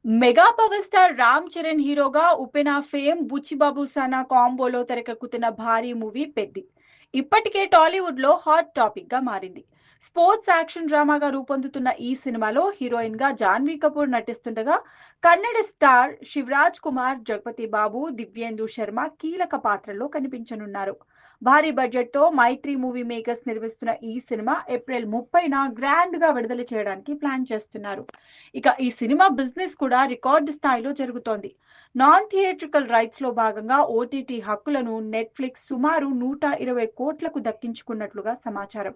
Mega power star Ram Charan హీరోగా ఉపెన fame Buchibabu Sana కాంబోలో తెరకెక్కుతున్న భారీ మూవీ పెద్ది ఇప్పటికే టాలీవుడ్ లో హాట్ టాపిక్ గా మారింది. స్పోర్ట్స్ యాక్షన్ డ్రామాగా రూపొందుతున్న ఈ సినిమాలో హీరోయిన్ గా జాన్వీ కపూర్ నటిస్తుండగా, కన్నడ స్టార్ శివరాజ్ కుమార్, జగపతి బాబు, దివ్యేందు శర్మ కీలక పాత్రల్లో కనిపించనున్నారు. భారీ బడ్జెట్ తో మైత్రి మూవీ మేకర్స్ నిర్మిస్తున్న ఈ సినిమా ఏప్రిల్ 30న గ్రాండ్ గా విడుదల చేయడానికి ప్లాన్ చేస్తున్నారు. ఇక ఈ సినిమా బిజినెస్ కూడా రికార్డు స్థాయిలో జరుగుతోంది. నాన్ థియేట్రికల్ రైట్స్ లో భాగంగా ఓటీటీ హక్కులను నెట్ఫ్లిక్స్ సుమారు 120 కోట్లకు దక్కించుకున్నట్లుగా సమాచారం.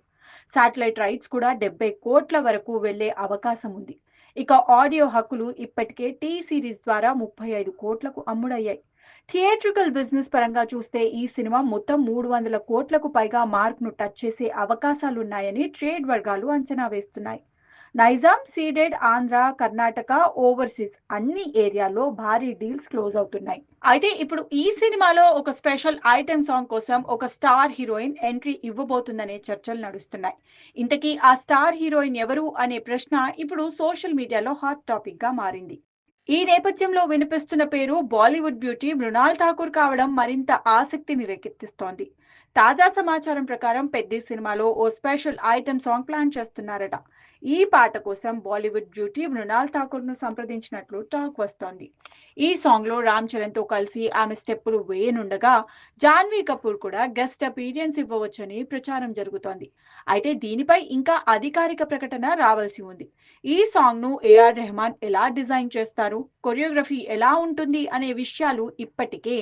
శాటిలైట్ రైట్స్ కూడా 70 కోట్ల వరకు వెళ్లే అవకాశం ఉంది. ఇక ఆడియో హక్కులు ఇప్పటికే టీ సిరీస్ ద్వారా 35 కోట్లకు అమ్ముడయ్యాయి. థియేట్రికల్ బిజినెస్ పరంగా చూస్తే ఈ సినిమా మొత్తం 300 కోట్లకు పైగా మార్క్ ను టచ్ చేసే అవకాశాలున్నాయని ట్రేడ్ వర్గాలు అంచనా వేస్తున్నాయి. నైజాం, సీడెడ్, ఆంధ్ర, కర్ణాటక, ఓవర్సీస్ అన్ని ఏరియాల్లో భారీ డీల్స్ క్లోజ్ అవుతున్నాయి. అయితే ఇప్పుడు ఈ సినిమాలో ఒక స్పెషల్ ఐటెం సాంగ్ కోసం ఒక స్టార్ హీరోయిన్ ఎంట్రీ ఇవ్వబోతుందనే చర్చలు నడుస్తున్నాయి. ఇంతకీ ఆ స్టార్ హీరోయిన్ ఎవరు అనే ప్రశ్న ఇప్పుడు సోషల్ మీడియాలో హాట్ టాపిక్ గా మారింది. ఈ నేపథ్యంలో వినిపిస్తున్న పేరు బాలీవుడ్ బ్యూటీ మృణాల్ ఠాకూర్ కావడం మరింత ఆసక్తిని రేకెత్తిస్తోంది. తాజా సమాచారం ప్రకారం పెద్ది సినిమాలో ఓ స్పెషల్ ఐటెం సాంగ్ ప్లాన్ చేస్తున్నారట. ఈ పాట కోసం బాలీవుడ్ బ్యూటీ మృణాల్ ఠాకూర్ ను సంప్రదించినట్లు టాక్ వస్తోంది. ఈ సాంగ్ లో రామ్ చరణ్ తో కలిసి ఆమె స్టెప్పులు వేయనుండగా, జాన్వీ కపూర్ కూడా గెస్ట్ అపీరియన్స్ ఇవ్వవచ్చని ప్రచారం జరుగుతోంది. అయితే దీనిపై ఇంకా అధికారిక ప్రకటన రావాల్సి ఉంది. ఈ సాంగ్ ను ఏఆర్ రెహమాన్ ఎలా డిజైన్ చేస్తారు, కొరియోగ్రఫీ ఎలా ఉంటుంది అనే విషయాలు ఇప్పటికే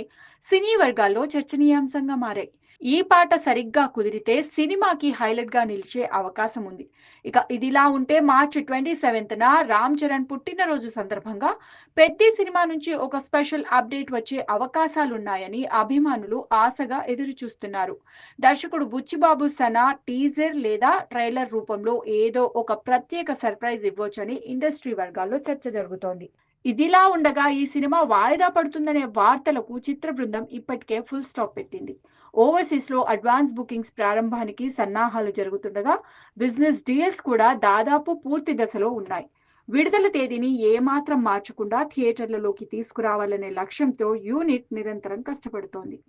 సినీ వర్గాల్లో చర్చనీయాంశంగా మారాయి. ఈ పాట సరిగ్గా కుదిరితే సినిమాకి హైలైట్ గా నిలిచే అవకాశం ఉంది. ఇక ఇదిలా ఉంటే మార్చి 27న రామ్ చరణ్ పుట్టినరోజు సందర్భంగా పెద్ది సినిమా నుంచి ఒక స్పెషల్ అప్డేట్ వచ్చే అవకాశాలున్నాయని అభిమానులు ఆశగా ఎదురు చూస్తున్నారు. దర్శకుడు బుచ్చిబాబు సనా టీజర్ లేదా ట్రైలర్ రూపంలో ఏదో ఒక ప్రత్యేక సర్ప్రైజ్ ఇవ్వొచ్చని ఇండస్ట్రీ వర్గాల్లో చర్చ జరుగుతోంది. ఇదిలా ఉండగా ఈ సినిమా వాయిదా పడుతుందనే వార్తలకు చిత్ర బృందం ఇప్పటికే ఫుల్ స్టాప్ పెట్టింది. ఓవర్సీస్ లో అడ్వాన్స్ బుకింగ్స్ ప్రారంభానికి సన్నాహాలు జరుగుతుండగా, బిజినెస్ డీల్స్ కూడా దాదాపు పూర్తి దశలో ఉన్నాయి. విడుదల తేదీని ఏమాత్రం మార్చకుండా థియేటర్లలోకి తీసుకురావాలనే లక్ష్యంతో యూనిట్ నిరంతరం కష్టపడుతోంది.